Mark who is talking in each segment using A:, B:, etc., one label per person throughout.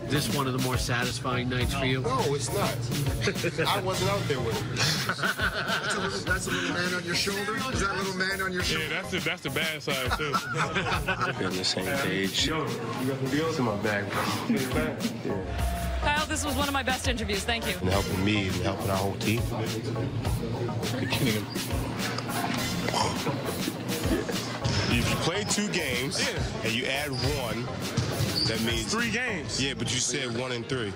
A: this one of the more satisfying nights for you?
B: No, it's not. I wasn't out there with him.
C: That's a little man on your shoulder? Is that a little man on your shoulder?
D: Yeah, that's the bad side, too.
E: We're on the same page.
D: Yo, you got some deals in my bag, bro.
E: Yeah.
F: Kyle, this was one of my best interviews. Thank you.
E: And helping me and helping our whole team. If you play 2 games and you add 1, that means
D: 3 games.
E: Yeah, but you said 1 and 3.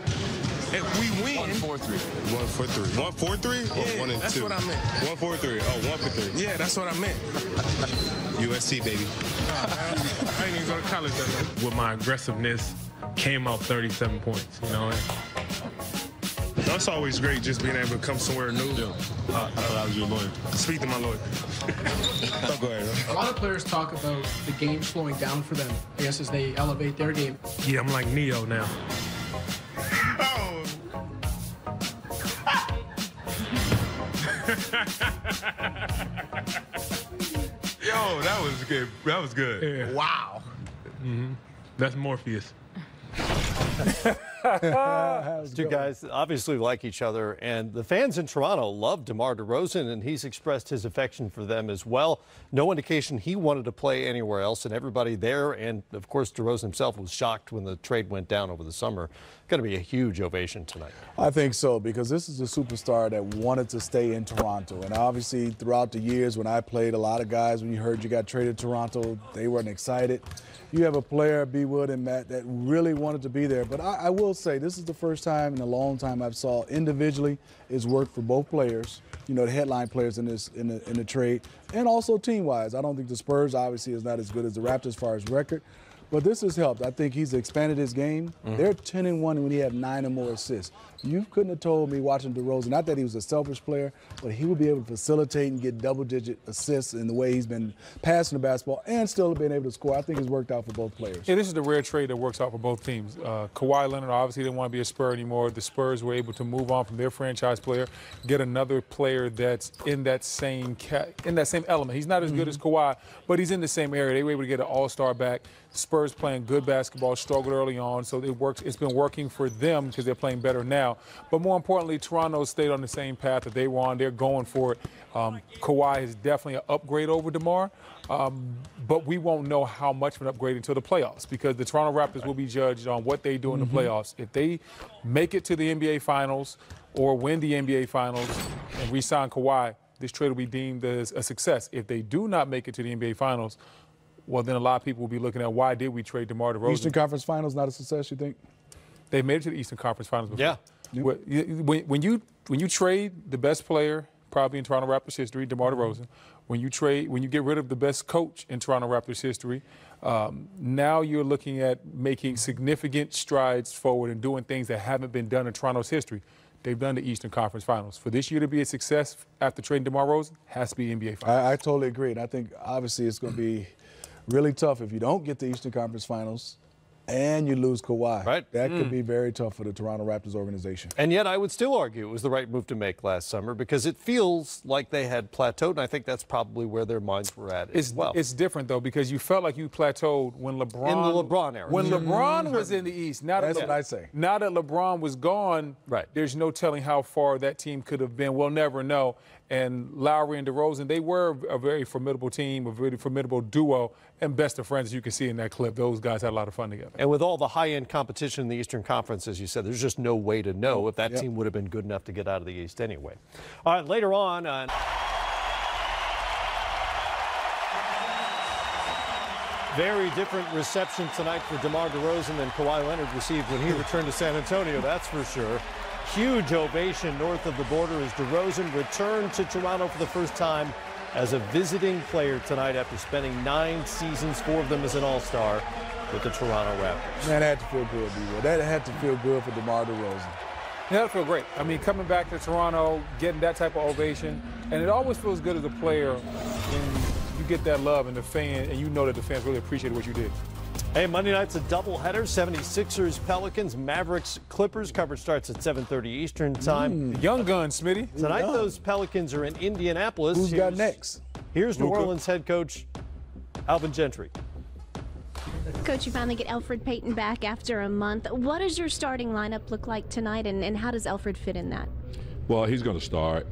D: If we win,
E: 1 for 3. 1 for 3. 1 for 3 or
D: yeah,
E: 1 and 2?
D: That's what I meant.
E: 1 for 3. Oh, 1 for 3.
D: Yeah, that's what I meant.
E: USC, baby.
D: I ain't even go to college that way. With my aggressiveness, came out 37 points, you know. That's always great, just being able to come somewhere new.
E: I thought I was your lawyer.
D: Speak to my lawyer.
E: Oh, go ahead.
G: A lot of players talk about the game slowing down for them, I guess, as they elevate their game.
D: Yeah, I'm like Neo now. Yo, that was good. That was good. Yeah.
C: Wow.
D: That's Morpheus.
H: Two guys obviously like each other, and the fans in Toronto love DeMar DeRozan, and he's expressed his affection for them as well. No indication he wanted to play anywhere else, and everybody there, and of course DeRozan himself, was shocked when the trade went down over the summer. Going to be a huge ovation tonight.
I: I think so, because this is a superstar that wanted to stay in Toronto. And obviously throughout the years when I played, a lot of guys, when you heard you got traded to Toronto, they weren't excited. You have a player, B. Wood and Matt, that really wanted to be there. But I will say this is the first time in a long time I've saw individually it's worked for both players, you know, the headline players in the trade, and also team-wise. I don't think the Spurs obviously is not as good as the Raptors as far as record. But this has helped. I think he's expanded his game. They're 10-1 when he had 9 or more assists. You couldn't have told me watching DeRozan, not that he was a selfish player, but he would be able to facilitate and get double-digit assists in the way he's been passing the basketball and still being able to score. I think it's worked out for both players.
J: Yeah, this is the rare trade that works out for both teams. Kawhi Leonard obviously didn't want to be a Spur anymore. The Spurs were able to move on from their franchise player, get another player that's in that same element. He's not as good as Kawhi, but he's in the same area. They were able to get an all-star back. Spurs playing good basketball, struggled early on, so it works. It's been working for them because they're playing better now. But more importantly, Toronto stayed on the same path that they were on. They're going for it. Kawhi is definitely an upgrade over DeMar, but we won't know how much of an upgrade until the playoffs, because the Toronto Raptors will be judged on what they do in the playoffs. If they make it to the NBA Finals or win the NBA Finals and re-sign Kawhi, this trade will be deemed as a success. If they do not make it to the NBA Finals, well, then a lot of people will be looking at why did we trade DeMar DeRozan.
I: Eastern Conference Finals not a success, you think?
J: They made it to the Eastern Conference Finals before.
H: Yeah.
J: When you trade the best player probably in Toronto Raptors history, DeMar DeRozan, when you get rid of the best coach in Toronto Raptors history, now you're looking at making significant strides forward and doing things that haven't been done in Toronto's history. They've done the Eastern Conference Finals. For this year to be a success after trading DeMar DeRozan, has to be NBA Finals.
I: I totally agree, and I think obviously it's going to be really tough if you don't get the Eastern Conference Finals and you lose Kawhi.
H: Right.
I: That could be very tough for the Toronto Raptors organization.
H: And yet I would still argue it was the right move to make last summer, because it feels like they had plateaued, and I think that's probably where their minds were at as well.
J: It's different, though, because you felt like you plateaued when LeBron...
H: In the LeBron era.
J: When LeBron was in the East.
I: That's what I say.
J: Now that LeBron was gone, there's no telling how far that team could have been. We'll never know. And Lowry and DeRozan, they were a very formidable team, a very formidable duo, and best of friends, as you can see in that clip. Those guys had a lot of fun together.
H: And with all the high-end competition in the Eastern Conference, as you said, there's just no way to know if that team would have been good enough to get out of the East anyway. All right, later on... Very different reception tonight for DeMar DeRozan than Kawhi Leonard received when he returned to San Antonio, that's for sure. Huge ovation north of the border as DeRozan returned to Toronto for the first time as a visiting player tonight after spending 9 seasons, 4 of them as an All-Star, with the Toronto Raptors.
I: Man, that had to feel good, B-Will. That had to feel good for DeMar DeRozan.
J: Yeah, that feel great. I mean, coming back to Toronto, getting that type of ovation, and it always feels good as a player when you get that love and the fan, and you know that the fans really appreciate what you did.
H: Hey, Monday night's a doubleheader. 76ers, Pelicans, Mavericks, Clippers. Coverage starts at 7:30 Eastern time.
J: Young gun, Smitty.
H: Tonight, those Pelicans are in Indianapolis.
I: Who's got next?
H: Here's New Orleans head coach Alvin Gentry.
K: Coach, you finally get Elfrid Payton back after a month. What does your starting lineup look like tonight, and how does Elfrid fit in that?
L: Well, he's going to start.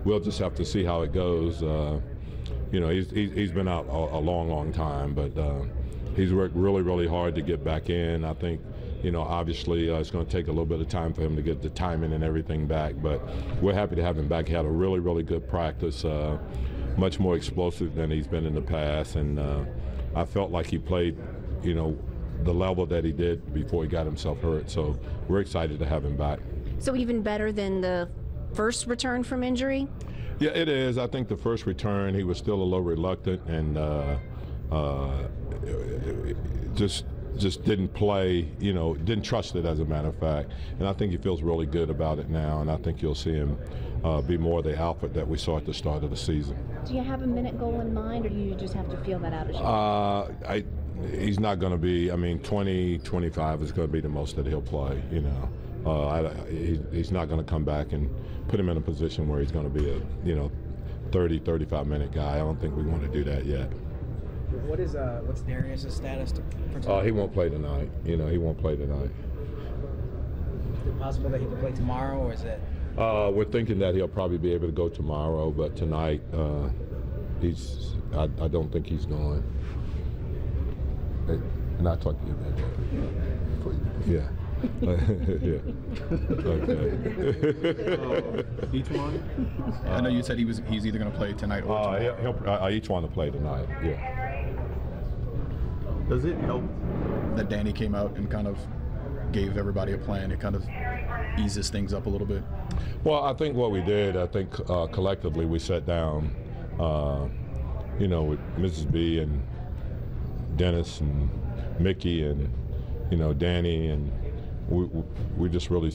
L: We'll just have to see how it goes. You know, he's been out a long time, but he's worked really hard to get back in. I think, you know, obviously it's going to take a little bit of time for him to get the timing and everything back, but we're happy to have him back. He had a really good practice, much more explosive than he's been in the past, and I felt like he played, you know, the level that he did before he got himself hurt. So we're excited to have him back.
K: So even better than the first return from injury?
L: Yeah, it is. I think the first return, he was still a little reluctant and just didn't play, you know, didn't trust it, as a matter of fact. And I think he feels really good about it now, and I think you'll see him be more the Alfred that we saw at the start of the season.
K: Do you have a minute goal in mind, or do you just have to feel that out as you
L: He's not going to be, I mean, 20, 25 is going to be the most that he'll play, you know. He's not going to come back and put him in a position where he's going to be a, you know, 30, 35-minute guy. I don't think we want to do that yet.
M: What's Darius' status for tonight?
L: He won't play tonight. You know, he won't play tonight.
M: Is it possible that he could play tomorrow, or is it?
L: We're thinking that he'll probably be able to go tomorrow, but tonight, I don't think he's going. And I'll talk to you about that. Yeah. Yeah. Okay.
N: Each one? I know you said he's either going to play tonight or
L: tomorrow. Each one to play tonight. Yeah.
N: Does it help that Danny came out and kind of gave everybody a plan? It kind of eases things up a little bit.
L: Well, I think what we did, collectively we sat down, you know, with Mrs. B and Dennis and Mickey and, you know, Danny, and we just really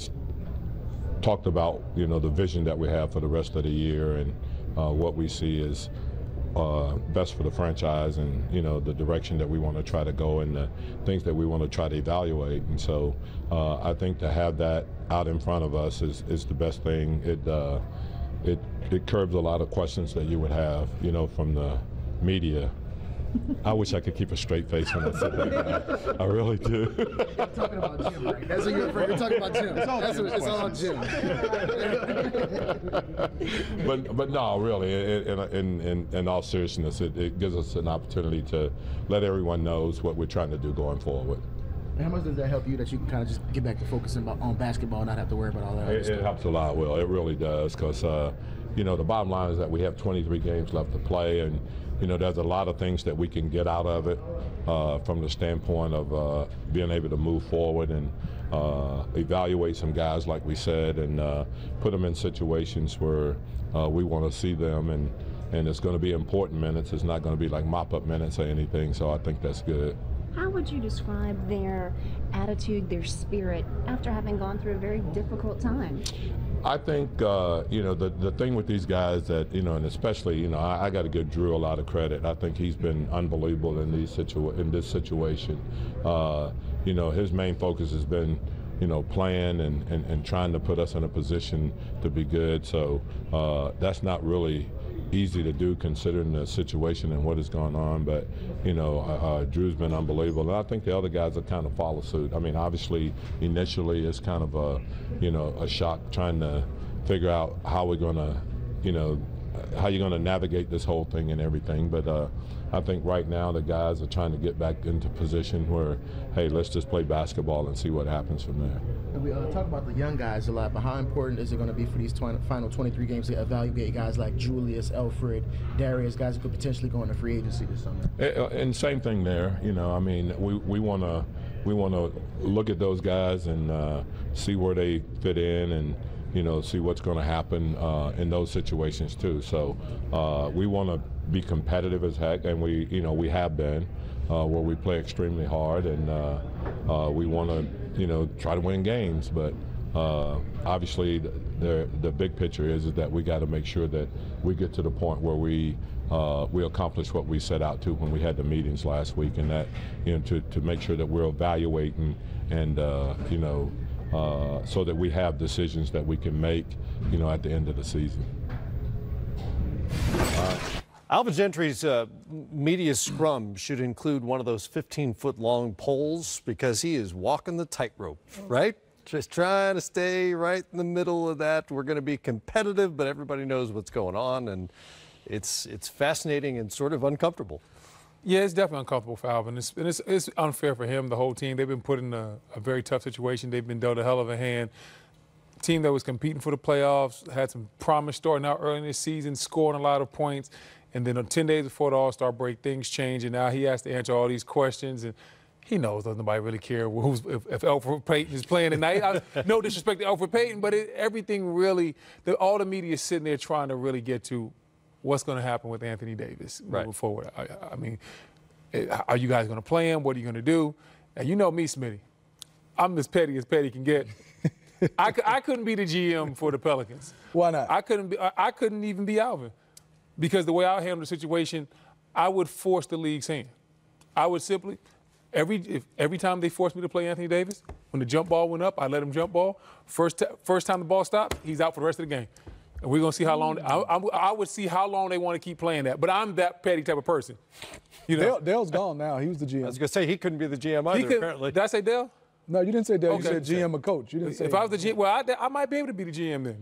L: talked about, you know, the vision that we have for the rest of the year and what we see is best for the franchise, and, you know, the direction that we want to try to go and the things that we want to try to evaluate. And so I think to have that out in front of us is the best thing. It curbs a lot of questions that you would have, you know, from the media. I wish I could keep a straight face when I said that. I really do.
C: You're talking about Jim, right? That's what you're talking about Jim. It's all on Jim.
L: But no, really, in all seriousness, it gives us an opportunity to let everyone knows what we're trying to do going forward.
C: And how much does that help you that you can kind of just get back to focusing on basketball and not have to worry about all that?
L: It helps a lot, Will. It really does, because you know, the bottom line is that we have 23 games left to play, and you know, there's a lot of things that we can get out of it from the standpoint of being able to move forward and evaluate some guys, like we said, and put them in situations where we want to see them, and it's going to be important minutes. It's not going to be like mop-up minutes or anything, so I think that's good.
K: How would you describe their attitude, their spirit, after having gone through a very difficult time?
L: I think, you know, the thing with these guys that, you know, and especially, you know, I got to give Drew a lot of credit. I think he's been unbelievable in this situation. You know, his main focus has been, you know, playing and trying to put us in a position to be good. So that's not really easy to do considering the situation and what is going on, but you know, Drew's been unbelievable, and I think the other guys are kind of follow suit. I mean, obviously initially it's kind of a, you know, a shock trying to figure out how we're going to, you know, how you're going to navigate this whole thing and everything, but I think right now the guys are trying to get back into position where, hey, let's just play basketball and see what happens from there.
C: And we talk about the young guys a lot, but how important is it going to be for these final 23 games to evaluate guys like Julius, Elfrid, Darius, guys who could potentially go into free agency this summer?
L: And same thing there. You know, I mean, we want to look at those guys and see where they fit in, and you know, see what's going to happen in those situations too. So we want to be competitive as heck, and we have been, where we play extremely hard, and we want to, you know, try to win games. But obviously, the big picture is that we got to make sure that we get to the point where we accomplish what we set out to when we had the meetings last week, and that, you know, to make sure that we're evaluating and you know, so that we have decisions that we can make, you know, at the end of the season.
H: Alvin Gentry's media scrum should include one of those 15-foot-long poles because he is walking the tightrope, right? Just trying to stay right in the middle of that. We're going to be competitive, but everybody knows what's going on, and it's fascinating and sort of uncomfortable.
J: Yeah, it's definitely uncomfortable for Alvin. It's unfair for him, the whole team. They've been put in a very tough situation. They've been dealt a hell of a hand. Team that was competing for the playoffs, had some promise starting out early in the season, scoring a lot of points. And then 10 days before the All-Star break, things change, and now he has to answer all these questions. And he knows that nobody really care if Elfrid Payton is playing tonight. No disrespect to Elfrid Payton, but everything really, all the media is sitting there trying to really get to what's going to happen with Anthony Davis moving forward. I mean, are you guys going to play him? What are you going to do? And you know me, Smitty. I'm as petty can get. I couldn't be the GM for the Pelicans.
I: Why not?
J: I couldn't even be Alvin. Because the way I handle the situation, I would force the league's hand. I would simply, every time they forced me to play Anthony Davis, when the jump ball went up, I let him jump ball. First time the ball stopped, he's out for the rest of the game. And we're going to see how long, I would see how long they want to keep playing that. But I'm that petty type of person. You know?
I: Dale's gone now. He was the GM.
H: I was going to say he couldn't be the GM either, apparently.
J: Did I say Dale?
I: No, you didn't say Dale.
J: Okay.
I: You said GM or coach. You didn't say.
J: If I was the GM, well, I might be able to be the GM then.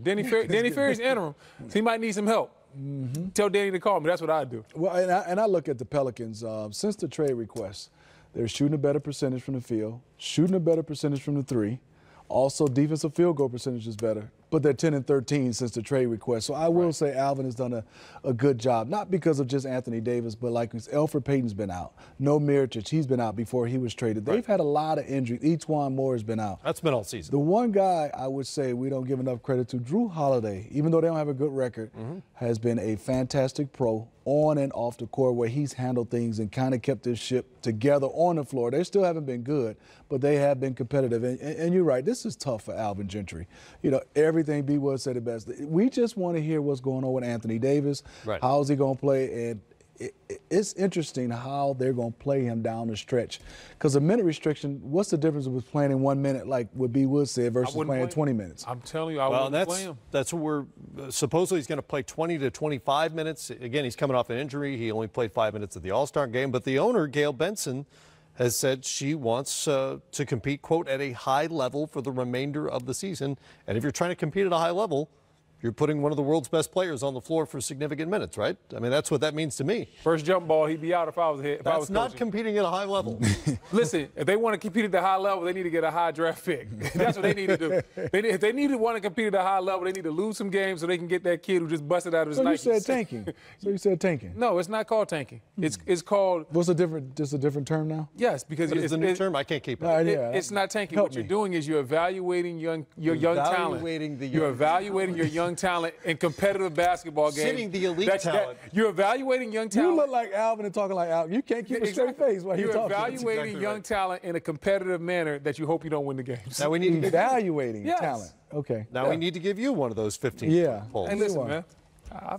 J: Danny Ferry's interim, so he might need some help. Mm-hmm. Tell Danny to call me. That's what I do.
I: Well, and I look at the Pelicans. Since the trade request, they're shooting a better percentage from the field, shooting a better percentage from the three. Also, defensive field goal percentage is better. But they're 10 and 13 since the trade request. So I will say Alvin has done a good job, not because of just Anthony Davis, but like Elfrid Payton's been out. No Mirotic, he's been out before he was traded. They've had a lot of injuries. Etuan Moore has been out.
H: That's been all season.
I: The one guy I would say we don't give enough credit to, Drew Holiday, even though they don't have a good record, has been a fantastic pro on and off the court where he's handled things and kind of kept this ship together on the floor. They still haven't been good, but they have been competitive. And you're right, this is tough for Alvin Gentry. You know, everything B. Wood said it best. We just want to hear what's going on with Anthony Davis. Right. How's he going to play? And it's interesting how they're going to play him down the stretch. Because a minute restriction, what's the difference with playing in 1 minute, like what B. Wood said, versus playing 20 minutes?
J: I'm telling you, I wouldn't play him.
H: That's what we're supposedly he's going to play 20 to 25 minutes. Again, he's coming off an injury. He only played 5 minutes at the All-Star game. But the owner, Gail Benson, has said she wants to compete, quote, at a high level for the remainder of the season. And if you're trying to compete at a high level, you're putting one of the world's best players on the floor for significant minutes, right? I mean, that's what that means to me.
J: First jump ball, he'd be out if I was here.
H: That's not competing at a high level.
J: Listen, if they want to compete at the high level, they need to get a high draft pick. That's what they need to do. If they need to want to compete at a high level, they need to lose some games so they can get that kid who just busted out of his
I: So
J: Nikes.
I: you said tanking. So you said tanking.
J: No, it's not called tanking. It's called.
I: What's a different term now?
J: Yes, because
H: it's a new term. I can't keep it.
J: It's not tanking. What you're doing is you're evaluating your young talent. You're evaluating your young talent in competitive basketball game.
H: Sitting the elite talent.
J: You're evaluating young talent.
I: You look like Alvin and talking like Alvin. You can't keep a straight face while you're talking.
J: You're evaluating young talent in a competitive manner that you hope you don't win the games.
H: Now we need to
I: evaluating talent. Okay.
H: Now we need to give you one of those 15 polls.
J: Hey, listen, man.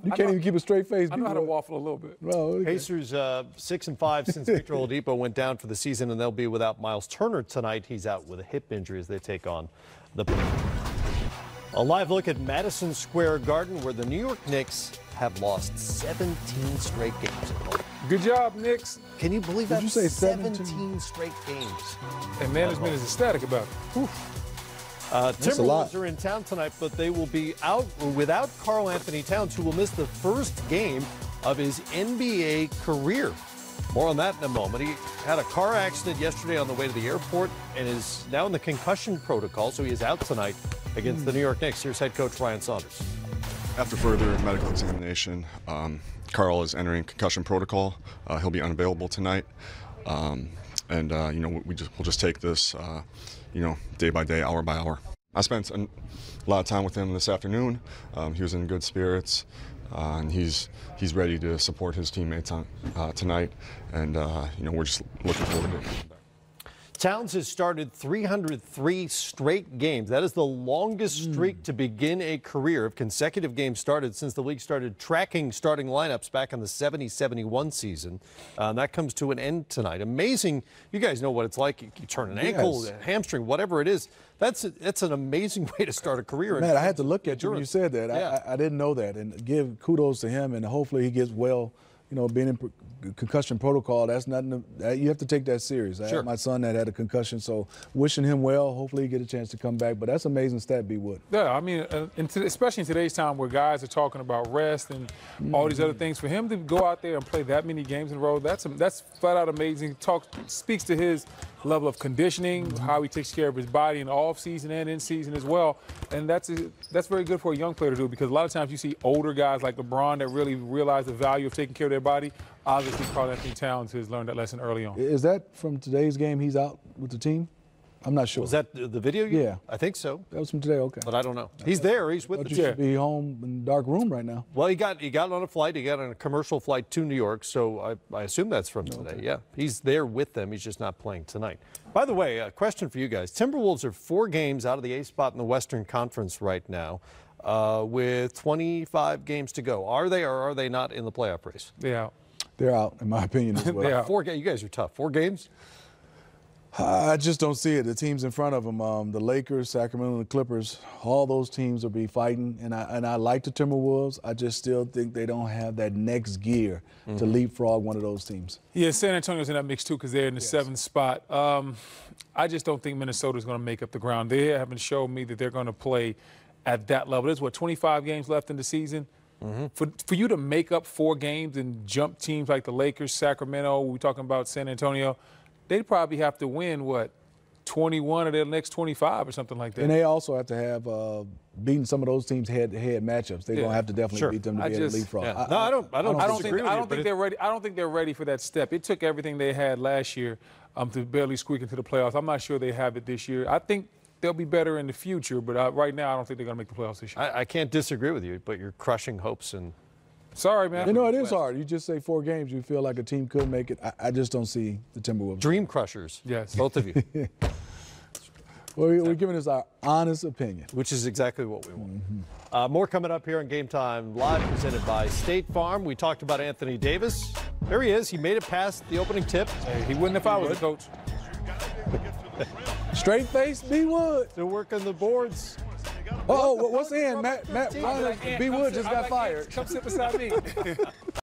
I: You can't even keep a straight face.
J: I know how to waffle a little bit.
I: Oh, okay.
H: Pacers 6-5 since Victor Oladipo went down for the season, and they'll be without Miles Turner tonight. He's out with a hip injury as they take on the. A live look at Madison Square Garden, where the New York Knicks have lost 17 straight games.
J: Good job, Knicks.
H: Can you believe that?
I: Did you say
H: 17 straight games?
J: And management is ecstatic about it.
H: Timberwolves are in town tonight, but they will be out without Karl Anthony Towns, who will miss the first game of his NBA career. More on that in a moment. He had a car accident yesterday on the way to the airport and is now in the concussion protocol, so he is out tonight against the New York Knicks. Here's head coach Ryan Saunders.
O: After further medical examination, Karl is entering concussion protocol. He'll be unavailable tonight. We'll just take this, day by day, hour by hour. I spent a lot of time with him this afternoon. He was in good spirits, and he's ready to support his teammates tonight. And we're just looking forward to it.
H: Towns has started 303 straight games. That is the longest streak to begin a career of consecutive games started since the league started tracking starting lineups back in the 70-71 season. That comes to an end tonight. Amazing. You guys know what it's like. You turn an ankle, a hamstring, whatever it is. That's an amazing way to start a career.
I: Man, I had to look at you when you said that.
H: Yeah.
I: I didn't know that. And give kudos to him, and hopefully he gets well being in concussion protocol, that's nothing. You have to take that serious. I
H: Sure.
I: had my son that had a concussion, so wishing him well. Hopefully, he get a chance to come back. But that's amazing stat, B. Wood.
J: Yeah, I mean, especially in today's time where guys are talking about rest and all these other things, for him to go out there and play that many games in a row, that's flat out amazing. Speaks to his level of conditioning, how he takes care of his body in the off season and in season as well, and that's very good for a young player to do, because a lot of times you see older guys like LeBron that really realize the value of taking care of their body. Obviously, Karl-Anthony Towns has learned that lesson early on.
I: Is that from today's game? He's out with the team? I'm not sure.
H: Was that the video?
I: Yeah.
H: I think so.
I: That was from today, okay.
H: But I don't know. He's there. He's with the
I: You
H: team.
I: should be home in the dark room right now.
H: Well, he got on a flight. He got on a commercial flight to New York, so I assume that's from today. Okay. Yeah, he's there with them. He's just not playing tonight. By the way, a question for you guys. Timberwolves are 4 games out of the 8th spot in the Western Conference right now, with 25 games to go. Are they or are they not in the playoff race?
J: Yeah.
I: They're out, in my opinion, as well.
J: Yeah.
H: 4 games. You guys are tough. 4 games?
I: I just don't see it. The teams in front of them, the Lakers, Sacramento, and the Clippers, all those teams will be fighting. And I like the Timberwolves. I just still think they don't have that next gear to leapfrog one of those teams.
J: Yeah, San Antonio's in that mix too, because they're in the 7th spot. I just don't think Minnesota's going to make up the ground. They haven't shown me that they're going to play at that level. There's, 25 games left in the season? For you to make up 4 games and jump teams like the Lakers, Sacramento, we're talking about San Antonio, they'd probably have to win, 21 of their next 25 or something like that.
I: And they also have to have beaten some of those teams head-to-head matchups. They're going to have to definitely beat them to be able to leapfrog.
H: Yeah. I don't think
J: they're ready. I don't think they're ready for that step. It took everything they had last year to barely squeak into the playoffs. I'm not sure they have it this year. I think they'll be better in the future, but right now I don't think they're going to make the playoffs this year.
H: I can't disagree with you, but you're crushing hopes and.
J: Sorry, man.
I: It is hard. You just say 4 games, you feel like a team could make it. I just don't see the Timberwolves.
H: Dream crushers.
J: Yes.
H: Both of you.
I: Well, we're giving us our honest opinion.
H: Which is exactly what we want. More coming up here on Game Time Live, presented by State Farm. We talked about Anthony Davis. There he is. He made it past the opening tip.
J: Hey, he wouldn't if I was the coach.
I: Straight face, B. Wood.
H: Still working the boards.
I: Oh, what's in? Matt B. Wood just got fired.
J: Come sit beside me.